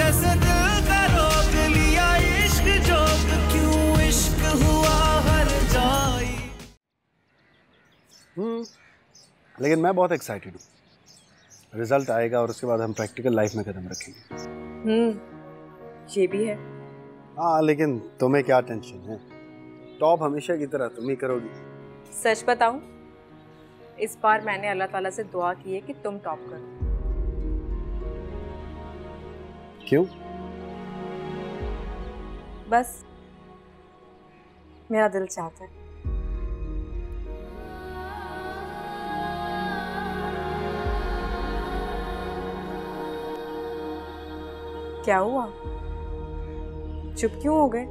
जैसे दिल का रोक लिया इश्क जोक, क्यों इश्क हुआ हर जाई। लेकिन मैं बहुत एक्साइटेड हूँ। रिजल्ट आएगा और उसके बाद हम प्रैक्टिकल लाइफ में कदम रखेंगे। ये भी है। हाँ, लेकिन तुम्हें क्या टेंशन है? टॉप हमेशा की तरह तुम ही करोगी। सच बताऊं, इस बार मैंने अल्लाह ताला से दुआ की है कि तुम टॉप करो। क्यों? बस मेरा दिल चाहता है। क्या हुआ? चुप क्यों हो गए?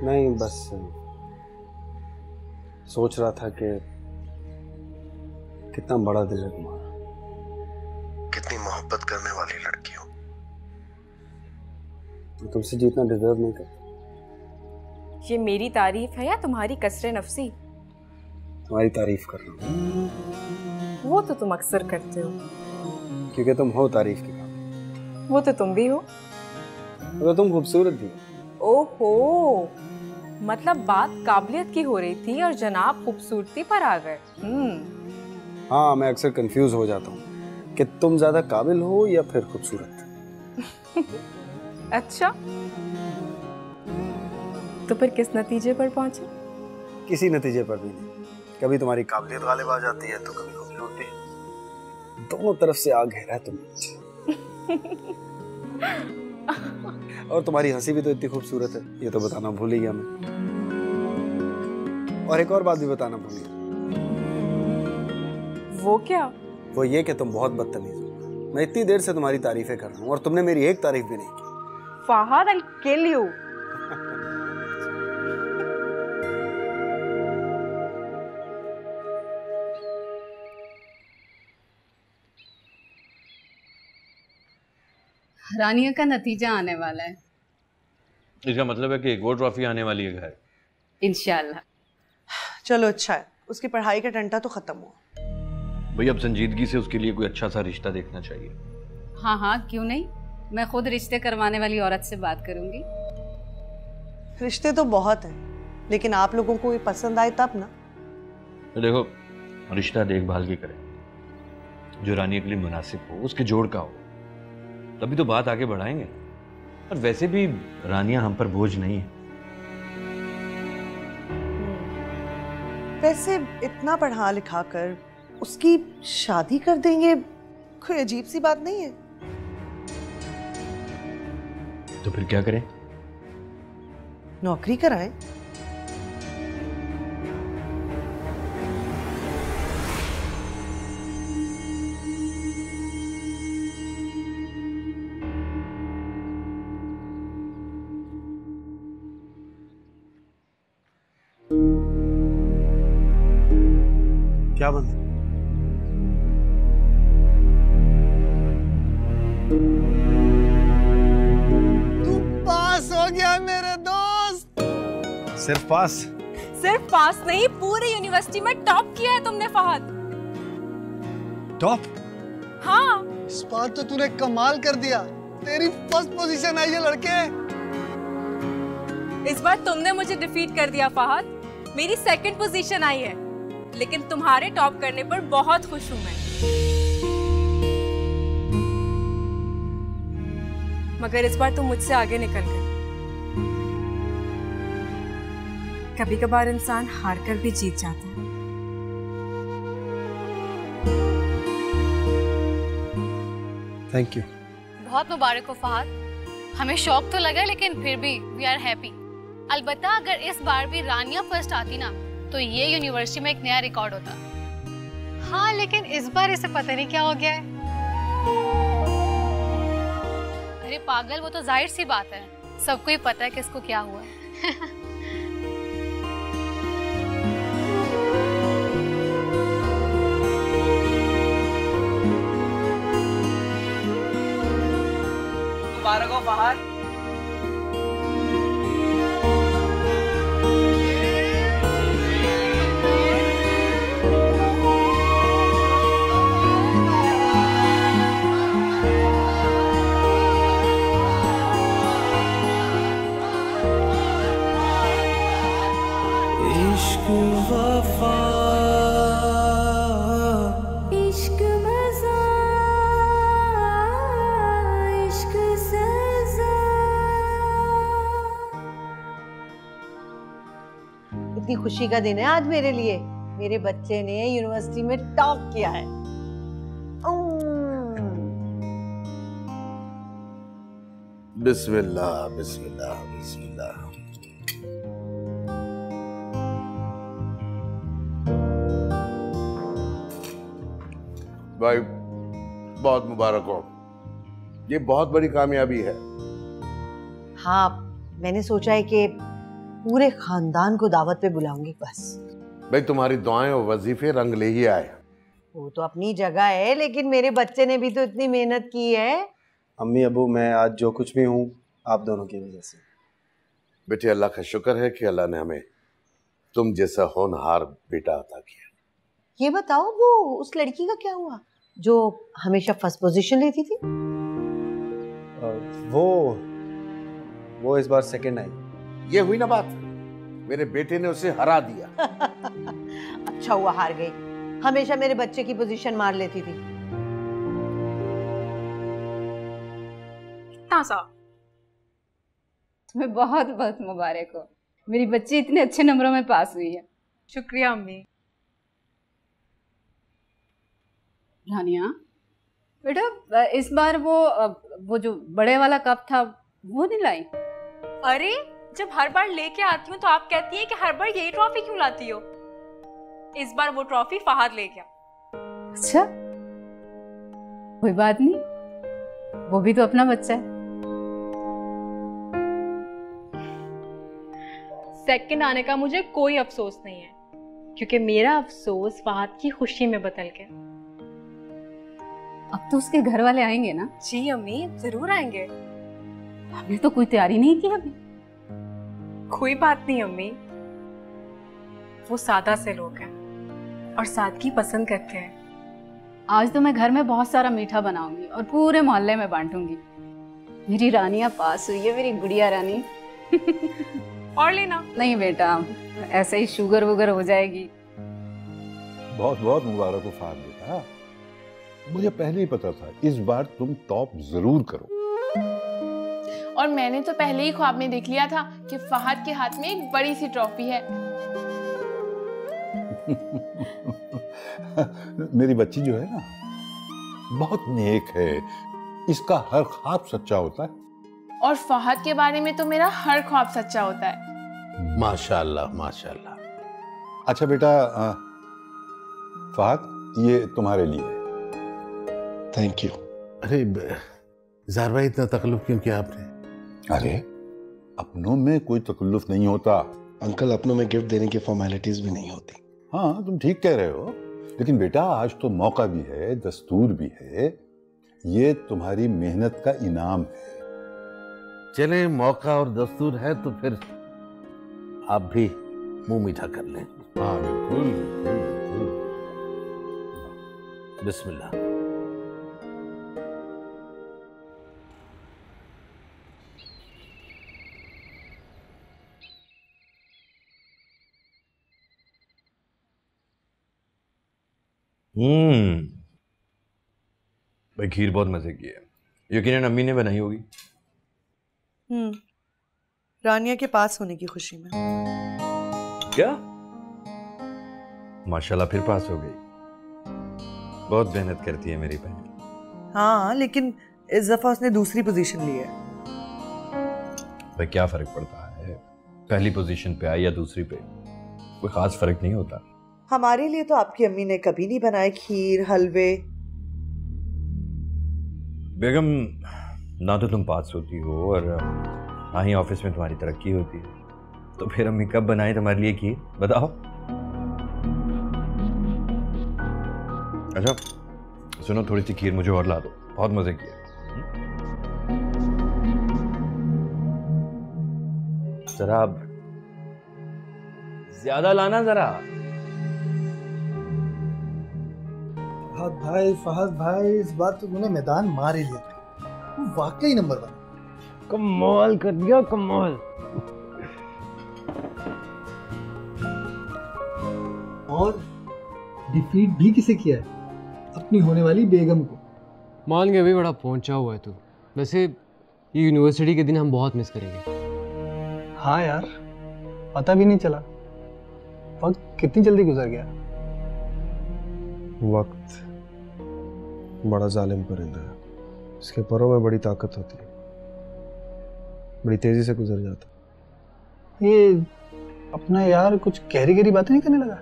नहीं, बस सोच रहा था कि कितना बड़ा दिल है तुम्हारा, कितनी मोहब्बत करने वाली लड़की हो। मैं तुमसे जीतना डिजर्व नहीं करता। ये मेरी तारीफ है या तुम्हारी कसरे नफसी? तुम्हारी तारीफ कर रहा हूँ। वो तो तुम अक्सर करते हो। क्योंकि तुम हो तारीफ के काबिल। वो तो तुम भी हो। तो तुम खूबसूरत भी हो। ओहो, मतलब बात काबिलियत की हो रही थी और जनाब खूबसूरती पर आ गए। हाँ, मैं अक्सर कंफ्यूज हो जाता हूँ कि तुम ज्यादा काबिल हो या फिर खूबसूरत। अच्छा, तो फिर किस नतीजे पर पहुंचे? किसी नतीजे पर भी नहीं। कभी तुम्हारी काबिलियत गालिब आ जाती है तो कभी खूबसूरती है। दोनों तरफ से आग है तुम। और तुम्हारी हंसी भी तो इतनी खूबसूरत है, ये तो बताना भूल ही गया मैं। और एक और बात भी बताना भूल गया। वो क्या? वो ये कि तुम बहुत बदतमीज हो। मैं इतनी देर से तुम्हारी तारीफें कर रहा हूँ और तुमने मेरी एक तारीफ भी नहीं की। Fahad, I'll kill you. रानिया का नतीजा आने वाला है। इसका मतलब है कि एक और ट्रॉफी आने वाली है घर। इंशाल्लाह। चलो अच्छा है, उसकी पढ़ाई का टंटा तो खत्म हुआ। भाई अब संजीदगी से उसके लिए कोई अच्छा सा रिश्ता देखना चाहिए। हाँ हाँ, क्यों नहीं, मैं खुद रिश्ते करवाने वाली औरत से बात करूंगी। रिश्ते तो बहुत हैं, लेकिन आप लोगों को ये पसंद आए तब ना। तो देखो, रिश्ता देखभाल के करें, जो रानिया के लिए मुनासिब हो, उसके जोड़ का हो, तभी तो बात आगे बढ़ाएंगे। और वैसे भी रानिया हम पर बोझ नहीं है। वैसे इतना पढ़ा लिखा कर उसकी शादी कर देंगे, कोई अजीब सी बात नहीं है। तो फिर क्या करें? नौकरी कराएं। क्या बंद? तू पास हो गया मेरे दोस्त। सिर्फ पास? सिर्फ पास नहीं, पूरी यूनिवर्सिटी में टॉप किया है तुमने फहद। टॉप? हाँ। इस बार तो तूने कमाल कर दिया, तेरी फर्स्ट पोजीशन आई है लड़के। इस बार तुमने मुझे डिफीट कर दिया फहद, मेरी सेकंड पोजीशन आई है, लेकिन तुम्हारे टॉप करने पर बहुत खुश हूं मैं। मगर इस बार तुम मुझसे आगे निकल गए। कभी कभार इंसान हार कर भी जीत जाता है। Thank you. बहुत मुबारक हो फहद, हमें शौक तो लगा लेकिन फिर भी वी आर हैप्पी। अलबत्ता अगर इस बार भी रानिया फर्स्ट आती ना तो ये यूनिवर्सिटी में एक नया रिकॉर्ड होता। हाँ, लेकिन इस बार इसे पता नहीं क्या हो गया है। अरे पागल, वो तो जाहिर सी बात है, सबको ही पता है कि इसको क्या हुआ है। मुबारक हो फहद। कितनी खुशी का दिन है आज मेरे लिए। मेरे बच्चे ने यूनिवर्सिटी में टॉप किया है। बिस्मिल्लाह बिस्मिल्लाह बिस्मिल्लाह। भाई बहुत मुबारक हो, ये बहुत बड़ी कामयाबी है। हाँ, मैंने सोचा है कि पूरे खानदान को दावत पे बुलाऊंगी बस। भाई तुम्हारी दुआएं और वजीफे रंग ले ही आए। वो तो अपनी जगह है, लेकिन मेरे बच्चे ने भी तो इतनी मेहनत की है। अम्मी अबू, मैं आज जो कुछ भी हूँ आप दोनों की वजह से। बेटे अल्लाह का शुक्र है कि अल्लाह ने हमें तुम जैसा होनहार बेटा अता किया। ये बताओ, वो उस लड़की का क्या हुआ जो हमेशा फर्स्ट पोजीशन लेती थी? वो इस बार सेकंड आई। ये हुई ना बात, मेरे बेटे ने उसे हरा दिया। अच्छा हुआ हार गई, हमेशा मेरे बच्चे की पोजीशन मार लेती थी। तुम्हें बहुत बहुत मुबारक हो, मेरी बच्ची इतने अच्छे नंबरों में पास हुई है। शुक्रिया अम्मी। रानिया बेटा, इस बार वो जो बड़े वाला कप था वो नहीं लाई? अरे जब हर बार लेके आती हूँ तो आप कहती हैं कि हर बार यही ट्रॉफी क्यों लाती हो। इस बार वो ट्रॉफी फहद ले गया। अच्छा, कोई बात नहीं, वो भी तो अपना बच्चा है। सेकंड आने का मुझे कोई अफसोस नहीं है, क्योंकि मेरा अफसोस फहद की खुशी में बदल गया। अब तो उसके घर वाले आएंगे ना? जी अम्मी, जरूर आएंगे। हमने तो कोई तैयारी नहीं की अभी। कोई बात नहीं अम्मी, वो सादा से लोग हैं और सादगी पसंद करते हैं। आज तो मैं घर में बहुत सारा मीठा बनाऊंगी और पूरे मोहल्ले में बांटूंगी। मेरी रानियां पास हुई है, मेरी गुड़िया रानी। और लेना। नहीं बेटा, ऐसे ही शुगर वुगर हो जाएगी। बहुत बहुत मुबारक हो फहद बेटा, मुझे पहले ही पता था इस बार तुम टॉप जरूर करो। और मैंने तो पहले ही ख्वाब में देख लिया था कि फहद के हाथ में एक बड़ी सी ट्रॉफी है। मेरी बच्ची जो है ना, बहुत नेक है, इसका हर ख्वाब सच्चा होता है। और फहद के बारे में तो मेरा हर ख्वाब सच्चा होता है। माशाल्लाह माशाल्लाह। अच्छा बेटा, फहद ये तुम्हारे लिए। Thank you. अरे ज़ाहिर भाई, इतना तकल्लुफ क्यों किया आपने? अरे अपनों में कोई तकल्लुफ नहीं होता अंकल, अपनों में गिफ्ट देने की फॉर्मेलिटीज भी नहीं होती। हाँ तुम ठीक कह रहे हो, लेकिन बेटा आज तो मौका भी है, दस्तूर भी है, ये तुम्हारी मेहनत का इनाम है। चले, मौका और दस्तूर है तो फिर आप भी मुंह मीठा कर लें। हाँ बिल्कुल बिल्कुल। बिस्मिल्लाह। भाई खीर बहुत मजे की है, यकीनन अम्मी ने बनाई होगी। रानिया के पास होने की खुशी में। क्या? माशाल्लाह, फिर पास हो गई। बहुत मेहनत करती है मेरी बहन। हाँ, लेकिन इस दफा उसने दूसरी पोजीशन ली है। भाई क्या फर्क पड़ता है, पहली पोजीशन पे आए या दूसरी पे, कोई खास फर्क नहीं होता। हमारे लिए तो आपकी अम्मी ने कभी नहीं बनाए खीर हलवे। बेगम, ना तो तुम पास होती हो और ना ही ऑफिस में तुम्हारी तरक्की होती है, तो फिर अम्मी कब बनाए तुम्हारे लिए खीर, बताओ। अच्छा सुनो, थोड़ी सी खीर मुझे और ला दो, बहुत मजे की है। जरा ज्यादा लाना जरा। फहद भाई, इस बार तो तूने मैदान मार ही लिया, तू वाकई नंबर 1। कमाल कर दिया, कमाल। और डिफीट भी किसे किया है? अपनी होने वाली बेगम को। मान के भी बड़ा पहुंचा हुआ है तू। वैसे ये यूनिवर्सिटी के दिन हम बहुत मिस करेंगे। हाँ यार, पता भी नहीं चला वक्त कितनी जल्दी गुजर गया। वक्त बड़ा जालिम परिंदा है, इसके परों में बड़ी ताकत होती है, बड़ी तेजी से गुजर जाता। ये अपना यार कुछ गहरी गहरी बातें नहीं करने लगा।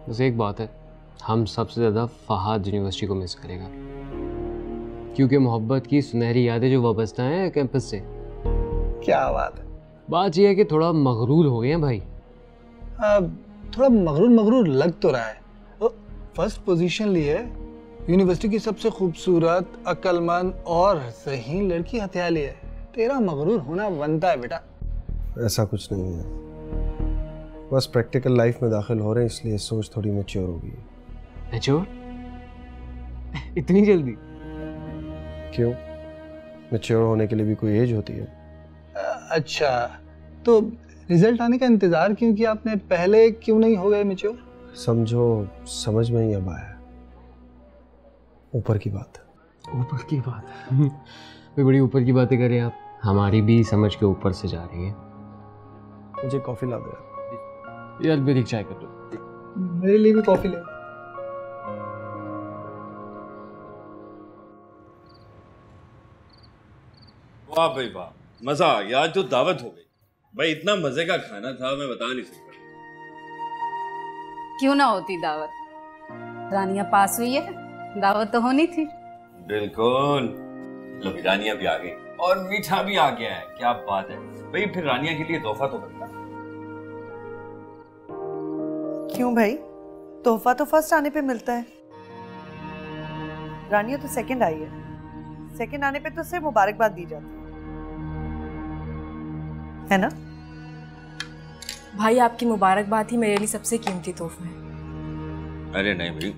बस एक बात है, हम सबसे ज़्यादा फहाद यूनिवर्सिटी को मिस करेगा, क्योंकि मोहब्बत की सुनहरी यादें जो वाबस्ता हैं कैंपस से। क्या बात है। बात यह है कि थोड़ा मगरूर हो गए हैं भाई। थोड़ा मगरूर लग तो रहा है। फर्स्ट पोजीशन ली है, यूनिवर्सिटी की सबसे खूबसूरत, अक्लमंद और सही लड़की हथिया ली है। तेरा मगरूर होना बनता है बेटा। ऐसा कुछ नहीं है, बस प्रैक्टिकल लाइफ में दाखिल हो रहे हैं, इसलिए सोच थोड़ी मैच्योर हो गई है। मैच्योर? इतनी जल्दी? क्यों, मैच्योर होने के लिए भी कोई एज होती है? अच्छा, तो रिजल्ट आने का इंतजार क्यों किया आपने? पहले क्यों नहीं हो गए मैच्योर? समझो समझ में ही अब आया, ऊपर की बात। ऊपर की बात? कोई बड़ी ऊपर की बातें करें आप, हमारी भी समझ के ऊपर से जा रही है। मुझे कॉफी ला दो यार, मेरी चाय कर दो। मेरे लिए भी कॉफी ले। वाह भाई वाह, मजा आ गया। आज तो दावत हो गई भाई, इतना मजे का खाना था मैं बता नहीं सकता। क्यों ना होती दावत, रानिया पास हुई है, दावत तो होनी थी। बिल्कुल, लो रानिया भी आ गई और मीठा भी आ गया है। क्या बात है भाई, फिर रानिया के लिए तोहफा तो बनता। क्यों भाई, तोहफा तो फर्स्ट आने पे मिलता है। रानिया तो सेकंड आई है, सेकंड आने पे तो सिर्फ मुबारकबाद दी जाती है ना? भाई आपकी मुबारकबाद ही मेरे लिए सबसे कीमती तोहफा है। अरे नहीं भाई,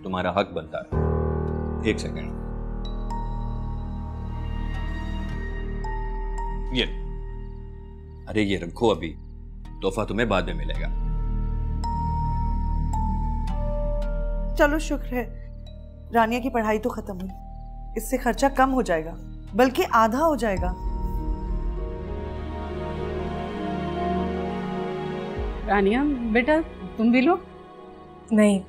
तुम्हारा हक बनता है। एक सेकंड, ये अरे ये रखो, अभी तोहफा तुम्हें बाद में मिलेगा। चलो शुक्र है, रानिया की पढ़ाई तो खत्म हुई, इससे खर्चा कम हो जाएगा, बल्कि आधा हो जाएगा। रानिया बेटा तुम भी लो। नहीं,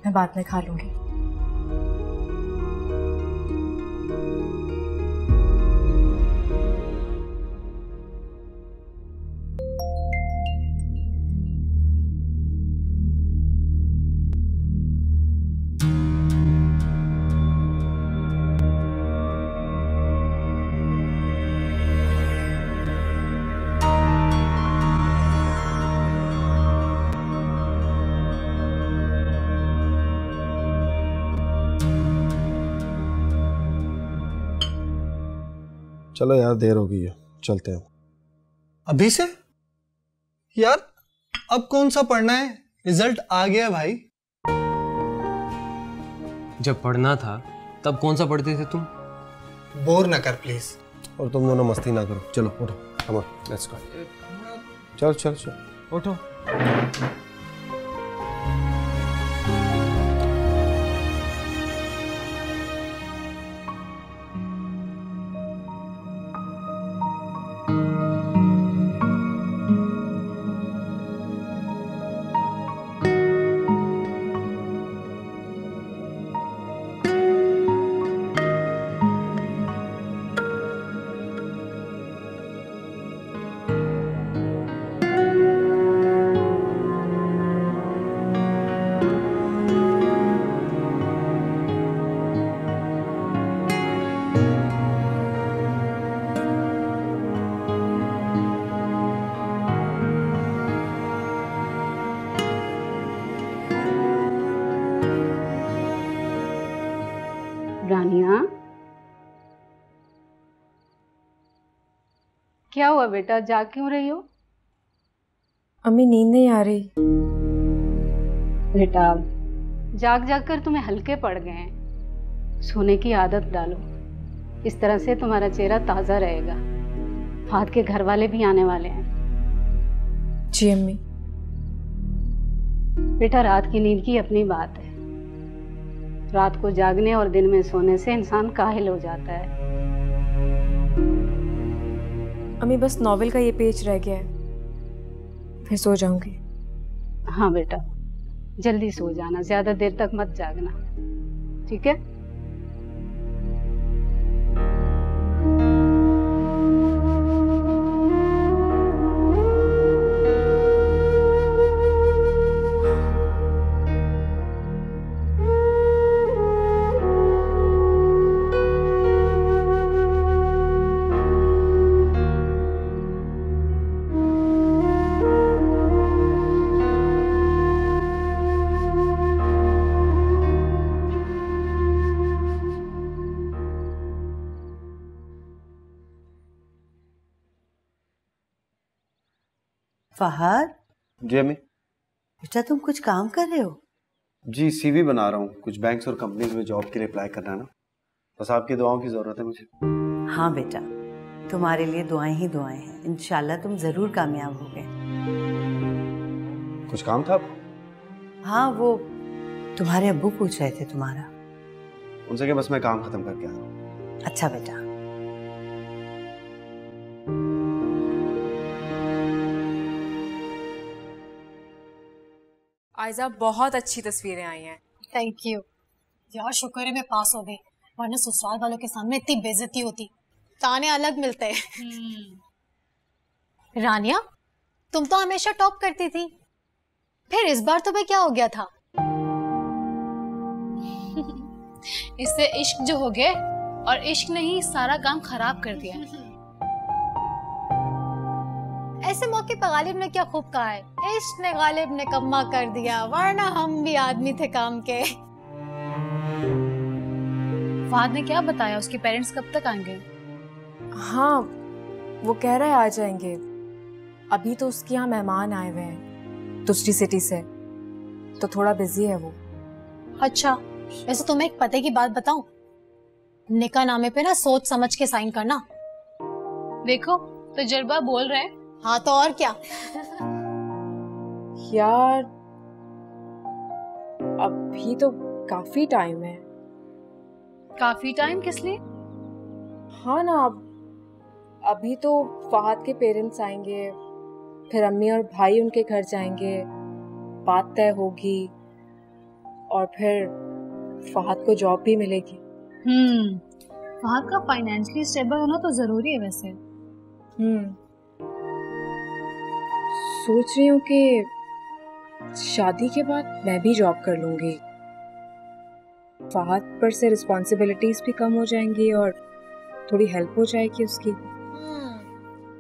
मैं बाद में खा लूंगी। चलो यार, देर हो गई है, चलते हैं। अभी से? यार अब कौन सा पढ़ना है, रिजल्ट आ गया भाई। जब पढ़ना था तब कौन सा पढ़ते थे तुम? बोर ना कर प्लीज। और तुम दोनों मस्ती ना करो, चलो उठो, कम ऑन लेट्स गो। चल चल चल उठो। रानिया क्या हुआ बेटा, जाग क्यों रही हो? अम्मी नींद नहीं आ रही। बेटा जाग जाग कर तुम्हें हल्के पड़ गए हैं, सोने की आदत डालो, इस तरह से तुम्हारा चेहरा ताज़ा रहेगा। फाद के घर वाले भी आने वाले हैं। जी अम्मी। बेटा रात की नींद की अपनी बात है, रात को जागने और दिन में सोने से इंसान काहिल हो जाता है। अम्मी बस नॉवेल का ये पेज रह गया है, फिर सो जाऊंगी। हाँ बेटा, जल्दी सो जाना, ज्यादा देर तक मत जागना, ठीक है? फहद जी अम्मी। बेटा तुम कुछ काम कर रहे हो? जी सीवी बना रहा हूँ, कुछ बैंक्स और कंपनीज में जॉब के लिए अप्लाई करना है ना, बस आपकी दुआओं की जरूरत है मुझे। हाँ बेटा, तुम्हारे लिए दुआएं ही दुआएं हैं, इंशाल्लाह तुम जरूर कामयाब होगे। कुछ काम था आपको? हाँ, वो तुम्हारे अब्बू पूछ रहे थे तुम्हारा। उनसे क्या, बस मैं काम खत्म करके आ रहा हूँ। अच्छा बेटा। आयजा, बहुत अच्छी तस्वीरें आई हैं। थैंक यू यार, शुक्र है मैं पास हो गई, वरना ससुराल वालों के सामने इतनी बेइज्जती होती। ताने अलग मिलते हैं। रानिया, तुम तो हमेशा टॉप करती थी, फिर इस बार तुम्हें क्या हो गया था? इससे इश्क जो हो गए, और इश्क ने ही सारा काम खराब कर दिया। ऐसे मौके पर गालिब ने क्या खूब कहा है, इश्क ने गालिब ने कम्मा कर दिया, वरना हम भी आदमी थे काम के। फहद ने क्या बताया, उसके पेरेंट्स कब तक आएंगे? हाँ, वो कह रहा है आ जाएंगे, अभी तो उसके यहाँ मेहमान आए हुए हैं दूसरी सिटी से, तो थोड़ा बिजी है वो। अच्छा, वैसे तुम्हें एक पते की बात बताऊं, निकाह नामे पे ना सोच समझ के साइन करना। देखो तजुर्बा बोल रहा है। हाँ तो और क्या। यार अभी तो काफी टाइम है। काफी टाइम किस लिए? हाँ ना, अभी तो फहद के पेरेंट्स आएंगे, फिर अम्मी और भाई उनके घर जाएंगे, बात तय होगी, और फिर फहद को जॉब भी मिलेगी। फहद का फाइनेंशियली स्टेबल होना तो जरूरी है वैसे। सोच रही हूँ कि शादी के बाद मैं भी जॉब कर लूंगी, फहद पर से रिस्पॉन्सिबिलिटीज भी कम हो जाएंगी और थोड़ी हेल्प हो जाएगी उसकी।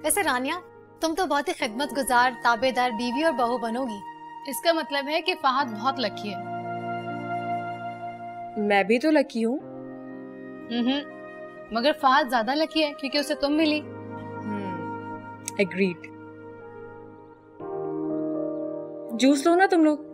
वैसे रानिया, तुम तो बहुत ही खिदमतगुजार, ताबेदार बीवी और बहू बनोगी। इसका मतलब है कि फहद बहुत लकी है। मैं भी तो लकी हूँ। मगर फहद ज्यादा लकी है क्योंकि उसे तुम मिली। एग्रीड। जूस लो ना तुम लोग।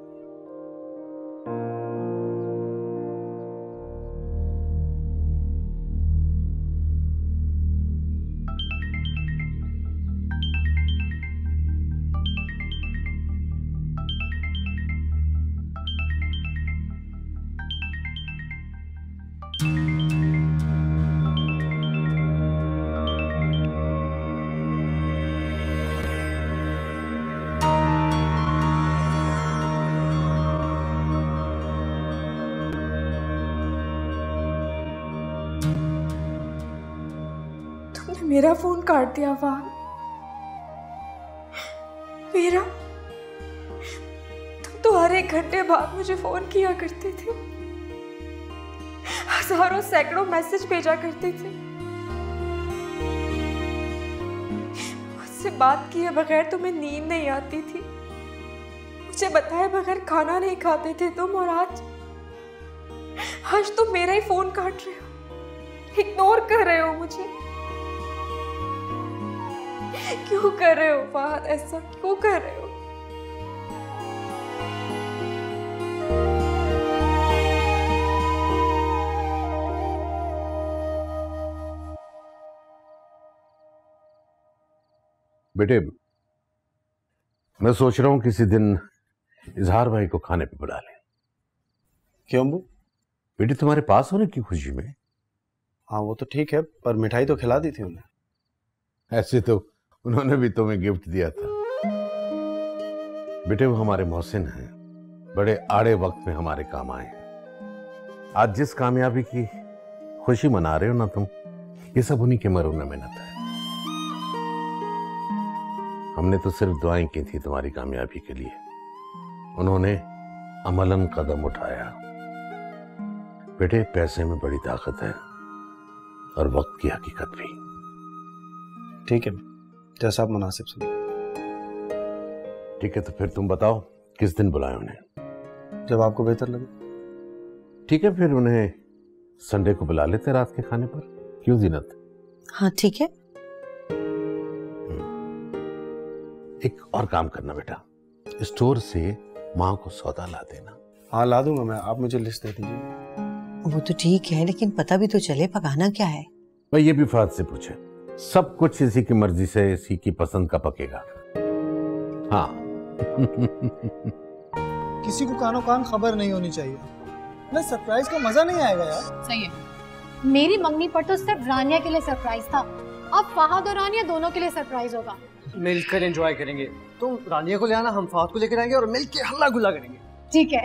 मेरा फोन काट दिया फहद, मेरा। तुम तो हर एक घंटे बाद मुझे फोन किया करते थे, हजारों सैकड़ों मैसेज भेजा करते थे, मुझसे बात किए बगैर तुम्हें नींद नहीं आती थी, मुझे बताए बगैर खाना नहीं खाते थे तुम, और आज तुम मेरा ही फोन काट रहे हो, इग्नोर कर रहे हो मुझे। क्यों कर रहे हो फहद, ऐसा क्यों कर रहे हो? बेटे, मैं सोच रहा हूं किसी दिन इजहार भाई को खाने पे बुला लें। क्यों अम्बू? बेटे, तुम्हारे पास होने की खुशी में। हाँ वो तो ठीक है, पर मिठाई तो खिला दी थी उन्हें। ऐसे तो उन्होंने भी तुम्हें गिफ्ट दिया था। बेटे वो हमारे मोहसिन हैं, बड़े आड़े वक्त में हमारे काम आए। आज जिस कामयाबी की खुशी मना रहे हो ना तुम, ये सब उन्हीं के मरून मेहनत है। हमने तो सिर्फ दुआएं की थी तुम्हारी कामयाबी के लिए, उन्होंने अमलन कदम उठाया। बेटे पैसे में बड़ी ताकत है और वक्त की हकीकत भी। ठीक है, जैसा आप मुनासिब समझो। ठीक है, तो फिर तुम बताओ किस दिन बुलाएं उन्हें? जब आपको बेहतर लगे। ठीक है, फिर उन्हें संडे को बुला लेते रात के खाने पर, क्यों जीनत? हाँ ठीक है। एक और काम करना बेटा, स्टोर से माँ को सौदा ला देना। हाँ ला दूंगा मैं, आप मुझे लिस्ट दे दीजिए। वो तो ठीक है, लेकिन पता भी तो चले पकाना क्या है। भाई ये भी फहद से पूछे, सब कुछ इसी की मर्जी से, इसी की पसंद का पकेगा। हाँ किसी को कानो कान खबर नहीं होनी चाहिए, ना सरप्राइज का मजा नहीं आएगा यार। सही है। मेरी मंगनी पर तो सिर्फ रानिया के लिए सरप्राइज था, अब फहद और रानिया दोनों के लिए सरप्राइज होगा। मिलकर एंजॉय करेंगे। तुम रानिया को ले आना, हम फहद को लेकर आएंगे और मिलकर हल्ला गुल्ला करेंगे। ठीक है।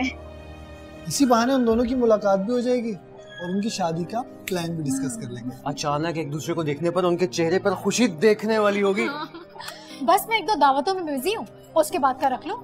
इसी बहाने उन दोनों की मुलाकात भी हो जाएगी और उनकी शादी का प्लान भी डिस्कस कर लेंगे। अचानक एक दूसरे को देखने पर उनके चेहरे पर खुशी देखने वाली होगी। बस मैं 1-2 दावतों में बिजी हूँ, उसके बाद का रख लो।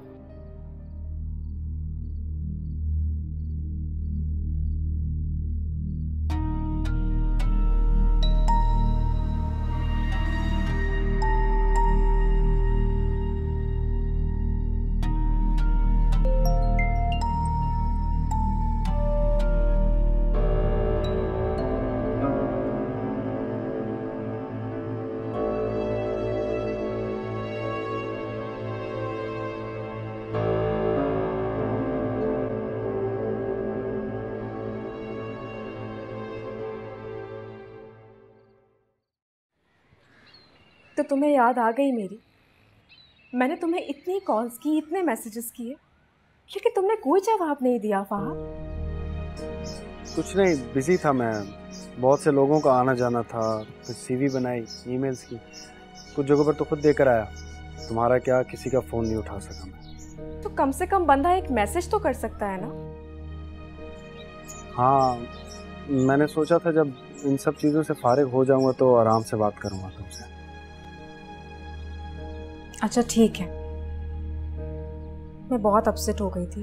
तो तुम्हें याद आ गई मेरी? मैंने तुम्हें इतनी कॉल्स की, इतने मैसेजेस किए, लेकिन तुमने कोई जवाब नहीं दिया फहद। कुछ नहीं, बिजी था मैं, बहुत से लोगों का आना जाना था, फिर सीवी बनाई, ईमेल्स की, कुछ जगहों पर तो खुद देकर आया। तुम्हारा क्या, किसी का फ़ोन नहीं उठा सका मैं। तो कम से कम बंदा एक मैसेज तो कर सकता है ना। हाँ, मैंने सोचा था जब इन सब चीज़ों से फारिग हो जाऊंगा तो आराम से बात करूंगा तुमसे। अच्छा ठीक है, मैं बहुत अपसेट हो गई थी।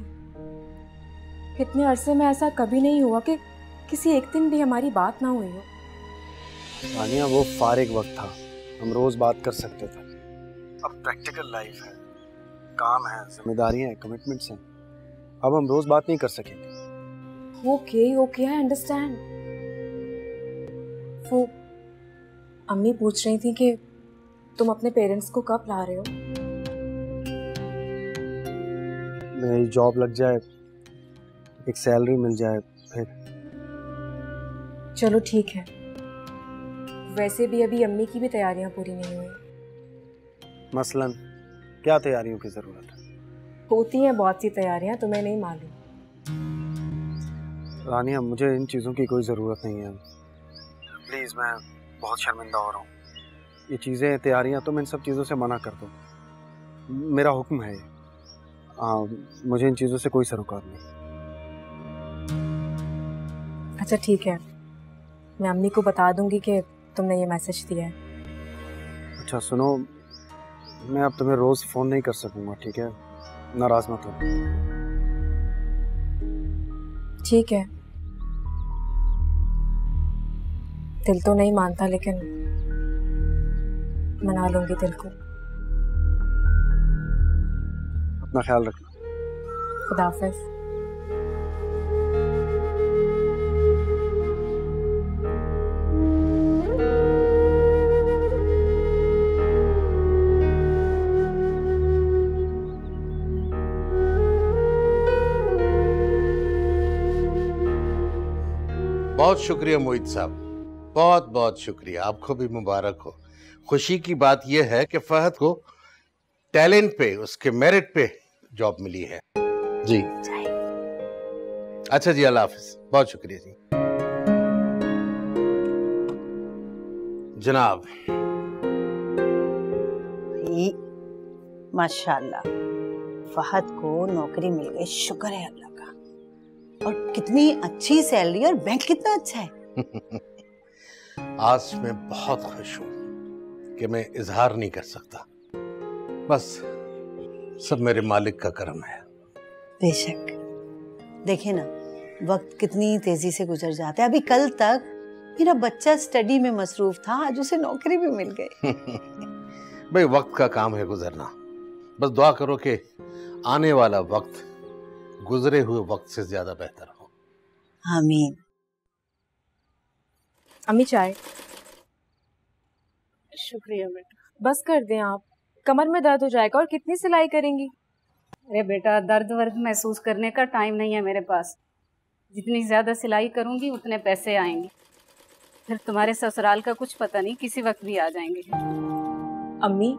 इतने अरसे में ऐसा कभी नहीं हुआ कि किसी एक दिन भी हमारी बात ना हुई हो। रानिया वो फारिग वक्त था, हम रोज बात कर सकते थे। अब प्रैक्टिकल लाइफ है, काम है, जिम्मेदारियां हैं, कमिटमेंट्स हैं, अब हम रोज बात नहीं कर सकेंगे। Okay okay, I understand. वो अम्मी पूछ रही थी कि तुम अपने पेरेंट्स को कब ला रहे हो? मेरी जॉब लग जाए, एक सैलरी मिल जाए, फिर। चलो ठीक है, वैसे भी अभी अम्मी की भी तैयारियां पूरी नहीं हुई। मसलन क्या तैयारियों की जरूरत है? होती हैं बहुत सी तैयारियां, तुम्हें नहीं मालूम। रानिया मुझे इन चीज़ों की कोई ज़रूरत नहीं है, प्लीज़, मैं बहुत शर्मिंदा हो रहा हूँ। ये चीज़ें, तैयारियां, तुम इन सब चीज़ों से मना कर दो, मेरा हुक्म है। मुझे इन चीज़ों से कोई सरोकार नहीं। अच्छा ठीक है, मैं अम्मी को बता दूंगी कि तुमने ये मैसेज दिया है। अच्छा सुनो, मैं अब तुम्हें रोज़ फ़ोन नहीं कर सकूंगा, ठीक है? नाराज़ मत हो। ठीक है, दिल तो नहीं मानता, लेकिन मना लूंगी दिल को। अपना ख्याल रखना। खुदा हाफिज़। बहुत शुक्रिया मोहित साहब, बहुत बहुत शुक्रिया। आपको भी मुबारक हो। खुशी की बात यह है कि फहद को टैलेंट पे, उसके मेरिट पे जॉब मिली है। जी अच्छा जी, अल्लाह हाफिज। बहुत शुक्रिया जी। जनाब माशाल्लाह, फहद को नौकरी मिल गई, शुक्र है अल्लाह का। और कितनी अच्छी सैलरी और बैंक कितना अच्छा है। आज मैं बहुत खुश हूं कि मैं इजहार नहीं कर सकता, बस सब मेरे मालिक का करम है। बेशक, देखे ना वक्त कितनी तेजी से गुजर जाता है। अभी कल तक मेरा बच्चा स्टडी में मसरूफ था, आज उसे नौकरी भी मिल गई। भाई वक्त का काम है गुजरना, बस दुआ करो कि आने वाला वक्त गुजरे हुए वक्त से ज्यादा बेहतर हो। आमीन। अम्मी चाय। शुक्रिया बेटा। बस कर दें आप, कमर में दर्द हो जाएगा। और कितनी सिलाई करेंगी? अरे बेटा, दर्द वर्द महसूस करने का टाइम नहीं है मेरे पास। जितनी ज़्यादा सिलाई करूंगी उतने पैसे आएंगे, फिर तुम्हारे ससुराल का कुछ पता नहीं, किसी वक्त भी आ जाएंगे। अम्मी,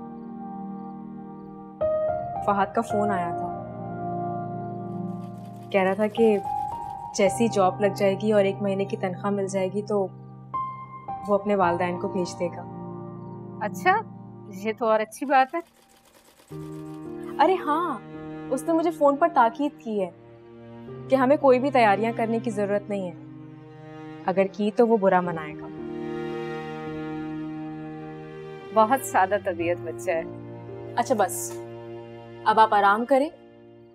फहद का फोन आया था, कह रहा था कि जैसी जॉब लग जाएगी और 1 महीने की तनख्वाह मिल जाएगी तो वो अपने वालिदैन को भेज देगा। अच्छा, ये तो और अच्छी बात है। अरे हाँ, उसने मुझे फोन पर ताकीद की है कि हमें कोई भी तैयारियां करने की जरूरत नहीं है, अगर की तो वो बुरा मनाएगा। बहुत सादा तबीयत बच्चा है। अच्छा बस, अब आप आराम करें,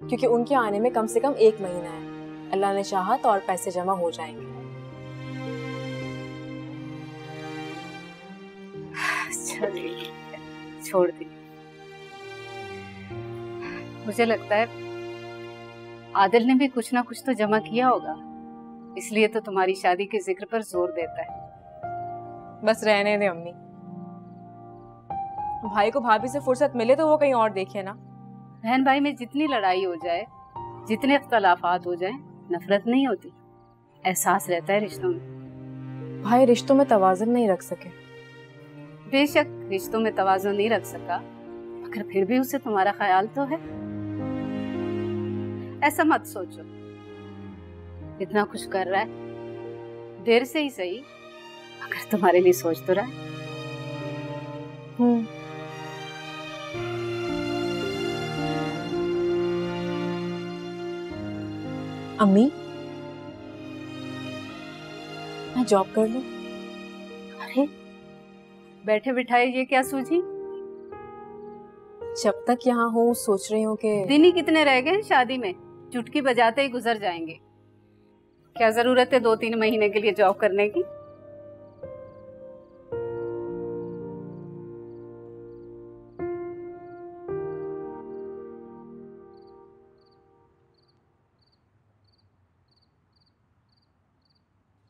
क्योंकि उनके आने में कम से कम 1 महीना है। अल्लाह ने चाहा तो और पैसे जमा हो जाएंगे। चलिए, छोड़ दी। मुझे लगता है आदिल ने भी कुछ ना कुछ तो जमा किया होगा, इसलिए तो तुम्हारी शादी के जिक्र पर जोर देता है। बस रहने दे अम्मी, भाई को भाभी से फुर्सत मिले तो वो कहीं और देखे ना। बहन भाई में जितनी लड़ाई हो जाए, जितने इख्तलाफात हो जाए, नफरत नहीं होती, एहसास रहता है रिश्तों में। भाई रिश्तों में तवाज़ुन नहीं रख सके। बेशक रिश्तों में तवाज़ुन नहीं रख सका, मगर फिर भी उसे तुम्हारा ख्याल तो है। ऐसा मत सोचो, इतना कुछ कर रहा है, देर से ही सही, मगर तुम्हारे लिए सोच तो रहा है। अम्मी, मैं जॉब कर लूं? अरे बैठे बिठाए ये क्या सूझी? जब तक यहाँ हूँ सोच रही हूँ कि दिन ही कितने रह गए शादी में, चुटकी बजाते ही गुजर जाएंगे। क्या जरूरत है 2-3 महीने के लिए जॉब करने की?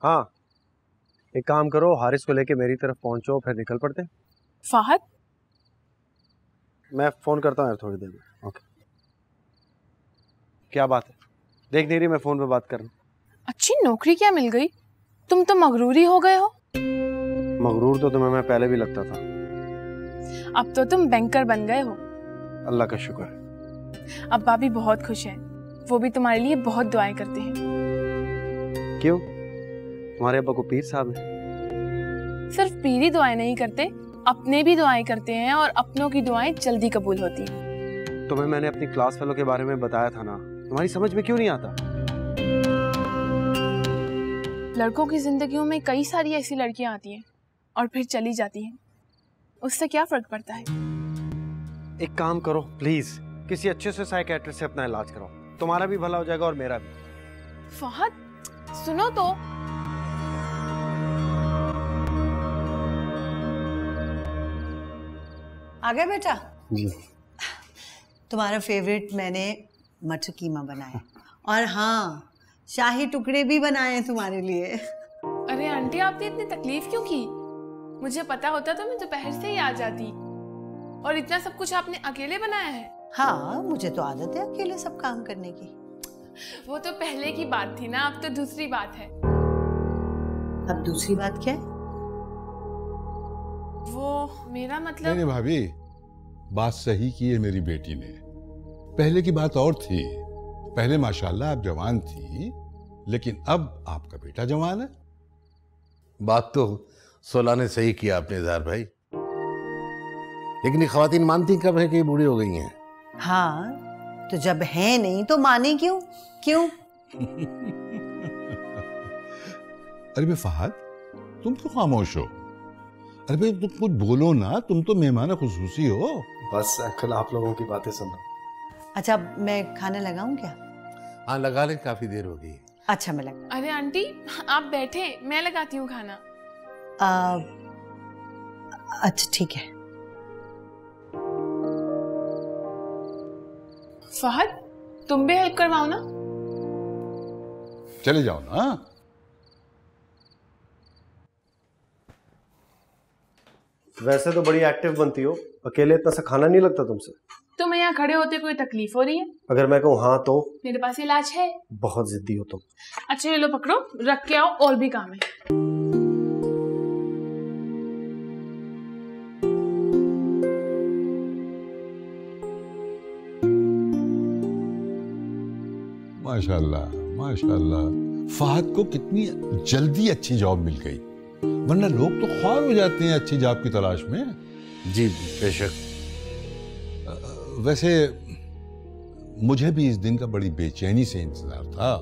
हाँ, एक काम करो, हारिस को लेके मेरी तरफ पहुंचो, फिर निकल पड़ते हैं। फहद, मैं फोन करता हूँ यार थोड़ी देर में। ओके। क्या बात है? देख नहीं रही मैं फोन पे बात कर रहा हूँ। अच्छी नौकरी क्या मिल गई? तुम तो मगरूरी हो गए हो। मगरूर तो तुम्हें मैं पहले भी लगता था। अब तो तुम बैंकर बन गए हो। अल्लाह का शुक्र है। अब्बा भी बहुत खुश हैं, वो भी तुम्हारे लिए बहुत दुआएं करते हैं। क्यों? तुम्हारे अब्बा को पीर साहब है? सिर्फ पीरी दुआएं नहीं करते, अपने भी दुआएं करते हैं, और अपनों की दुआएं जल्दी कबूल होती हैं। तुम्हें मैंने अपनी क्लास फेलो के बारे में बताया था ना, तुम्हारी समझ में क्यों नहीं आता? लड़कों की जिंदगियों में कई सारी ऐसी लड़कियां आती हैं और फिर चली जाती हैं, उससे क्या फर्क पड़ता है? एक काम करो प्लीज, किसी अच्छे से साइकियाट्रिस्ट से अपना इलाज कराओ, तुम्हारा भी भला हो जाएगा और मेरा भी। फहद, सुनो तो। आ गए बेटा? जी। तुम्हारा फेवरेट मैंने मटर कीमा बनाया, और हाँ, शाही टुकड़े भी बनाए हैं तुम्हारे लिए। अरे आंटी, आपने इतनी तकलीफ क्यों की? मुझे पता होता तो मैं दोपहर से ही आ जाती। और इतना सब कुछ आपने अकेले बनाया है? हाँ, मुझे तो आदत है अकेले सब काम करने की। वो तो पहले की बात थी ना, अब तो दूसरी बात है। अब दूसरी बात क्या है? वो मेरा मतलब। नहीं भाभी, बात सही की है मेरी बेटी ने। पहले की बात और थी, पहले माशाल्लाह आप जवान थी, लेकिन अब आपका बेटा जवान है। बात तो सोला ने सही किया आपने इज़हार भाई, लेकिन ये ख्वातीन मानती कब है कि ये बूढ़ी हो गई हैं? हाँ, तो जब है नहीं तो माने क्यों? क्यों? अरे भाई फहद, तुम क्यों खामोश हो? अरे भाई तुम कुछ बोलो ना, तुम तो मेहमान खुसूसी हो। बस अंकल आप लोगों की बातें सुन रहा हूं। अच्छा मैं खाना लगाऊं क्या? हाँ लगा ले, काफी देर हो गई। अच्छा मैं लगा। अरे आंटी आप बैठे, मैं लगाती हूँ खाना। अच्छा ठीक है। फहद तुम भी हेल्प करवाओ ना। चले जाओ ना। वैसे तो बड़ी एक्टिव बनती हो, अकेले इतना सा खाना नहीं लगता तुमसे? तुम्हें यहाँ खड़े होते कोई तकलीफ हो रही है? अगर मैं कहूँ हाँ तो? मेरे पास इलाज है। बहुत जिद्दी हो तुम। अच्छा ये लो पकड़ो, रख के आओ, और भी काम है। माशाल्लाह माशाल्लाह, फहद को कितनी जल्दी अच्छी जॉब मिल गई, वरना लोग तो ख्वार हो जाते हैं अच्छी जॉब की तलाश में। जी बेशक। वैसे मुझे भी इस दिन का बड़ी बेचैनी से इंतजार था।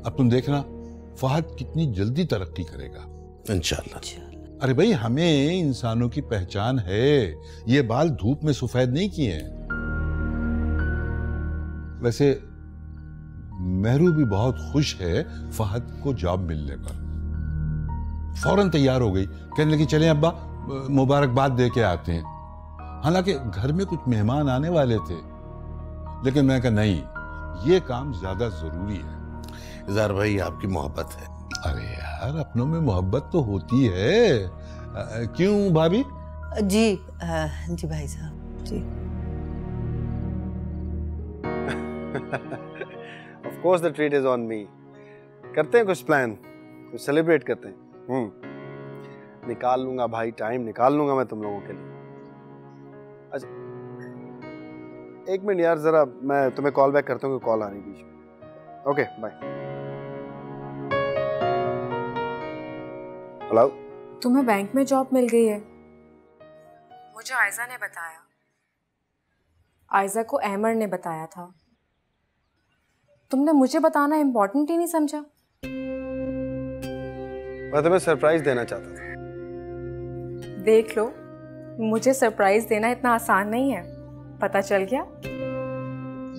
अब तुम देखना फहद कितनी जल्दी तरक्की करेगा इंशाल्लाह। अरे भाई हमें इंसानों की पहचान है, ये बाल धूप में सफेद नहीं किए हैं। वैसे मेहरू भी बहुत खुश है फहद को जॉब मिलने पर। फौरन तैयार हो गई, कहने लगी चलें अब्बा मुबारकबाद दे के आते हैं। हालांकि घर में कुछ मेहमान आने वाले थे, लेकिन मैं कहा नहीं, ये काम ज्यादा जरूरी है। इज़हार भाई आपकी मोहब्बत है। अरे यार अपनों में मोहब्बत तो होती है। क्यों भाभी? जी जी भाई साहब जी। Of course the treat is on me. करते हैं कुछ प्लान, कुछ सेलिब्रेट करते हैं। निकाल लूंगा भाई, टाइम निकाल लूंगा मैं तुम लोगों के लिए। अच्छा एक मिनट यार, जरा मैं तुम्हें कॉल बैक करता हूँ, कॉल आ रही बीच में। Okay bye. हेलो। तुम्हें बैंक में जॉब मिल गई है, मुझे आयजा ने बताया। आयजा को अहमद ने बताया था। तुमने मुझे बताना इम्पोर्टेंट ही नहीं समझा? मैं तुम्हें सरप्राइज देना चाहता था। देख लो, मुझे सरप्राइज देना इतना आसान नहीं है, पता चल गया?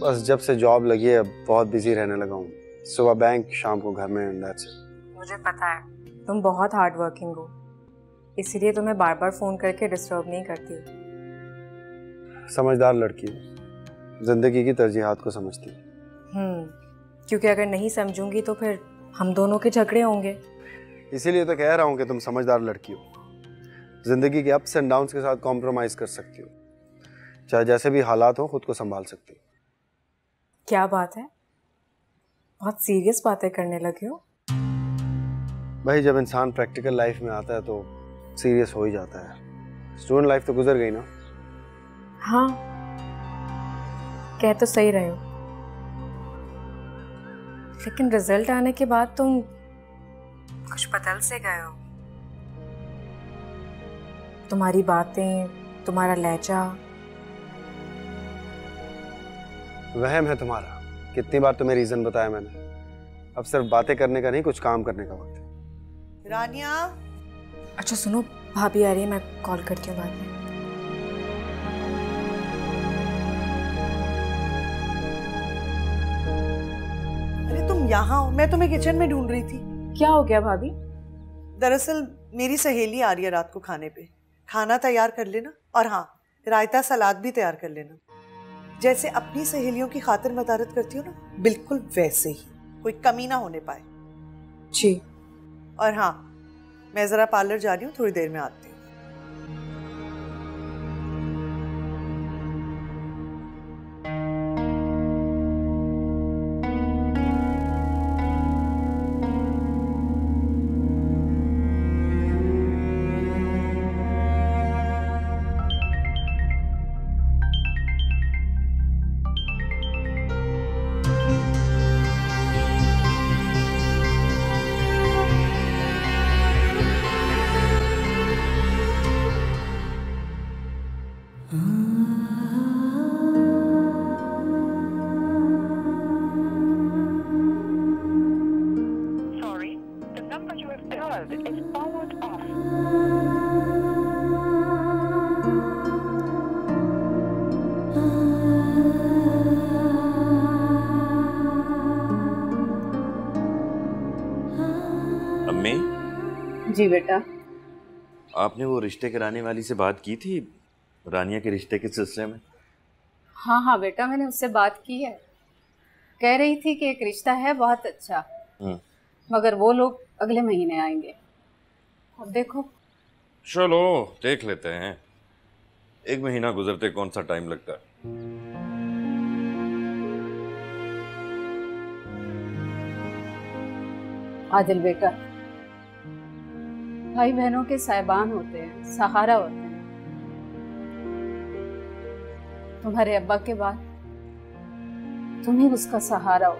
बस जब से जॉब लगी है बहुत बिजी रहने लगा हूँ। सुबह बैंक, शाम को घर में। that's it। मुझे पता है तुम बहुत हार्ड वर्किंग हो, इसलिए तुम्हें बार बार फोन करके डिस्टर्ब नहीं करती। समझदार लड़की हो, जिंदगी की तरजीहात को समझती है। क्योंकि अगर नहीं समझूंगी तो फिर हम दोनों के झगड़े होंगे। इसीलिए तो कह रहा हूँ कि तुम समझदार लड़की हो, जिंदगी के अप्स एंड डाउन्स के साथ कॉम्प्रोमाइज कर सकती हो, चाहे जैसे भी हालात हो खुद को संभाल सकती हो। क्या बात है, बहुत सीरियस बातें करने लगे हो। भाई जब इंसान प्रैक्टिकल लाइफ में आता है तो सीरियस हो ही जाता है। स्टूडेंट लाइफ तो गुजर गई ना। हाँ कह तो सही रहे हो, लेकिन रिजल्ट आने के बाद तुम कुछ बदल से गए हो। तुम्हारी बातें, तुम्हारा लहजा। वहम है तुम्हारा, कितनी बार तुम्हें रीजन बताया मैंने। अब सिर्फ बातें करने का नहीं, कुछ काम करने का वक्त है। रानिया। अच्छा सुनो, भाभी आ रही है, मैं कॉल करती हूँ बाद में। अरे तुम यहाँ हो, मैं तुम्हें किचन में ढूंढ रही थी। क्या हो गया भाभी? दरअसल मेरी सहेली आ रही है रात को खाने पे, खाना तैयार कर लेना, और हाँ रायता सलाद भी तैयार कर लेना। जैसे अपनी सहेलियों की खातिर मदारत करती हो ना, बिल्कुल वैसे ही, कोई कमी ना होने पाए। जी। और हाँ मैं जरा पार्लर जा रही हूँ, थोड़ी देर में आती हूँ। अम्मी, जी बेटा। आपने वो रिश्ते कराने वाली से बात की थी रानिया के रिश्ते के सिलसिले में? हाँ हाँ बेटा, मैंने उससे बात की है। कह रही थी कि एक रिश्ता है बहुत अच्छा, मगर वो लोग अगले महीने आएंगे। अब देखो। चलो देख लेते हैं, 1 महीना गुजरते कौन सा टाइम लगता है। आदिल बेटा, भाई बहनों के साहिबान होते हैं, सहारा होते हैं। तुम्हारे अब्बा के बाद तुम ही उसका सहारा हो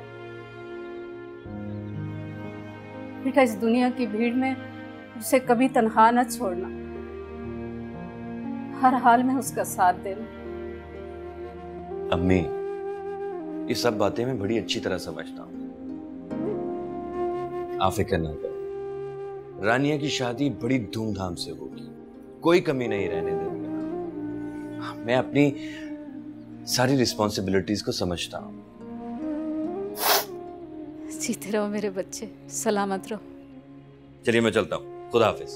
बेटा। इस दुनिया की भीड़ में उसे कभी तन्हा न छोड़ना, हर हाल में उसका साथ देना। अम्मी, ये सब बातें मैं बड़ी अच्छी तरह समझता हूँ, आप फिक्र ना करो। रानिया की शादी बड़ी धूमधाम से होगी, कोई कमी नहीं रहने देंगे। मैं अपनी सारी रिस्पॉन्सिबिलिटीज को समझता हूँ। जीते रहो मेरे बच्चे, सलामत रहो। चलिए मैं चलता हूँ, खुदा हाफिज।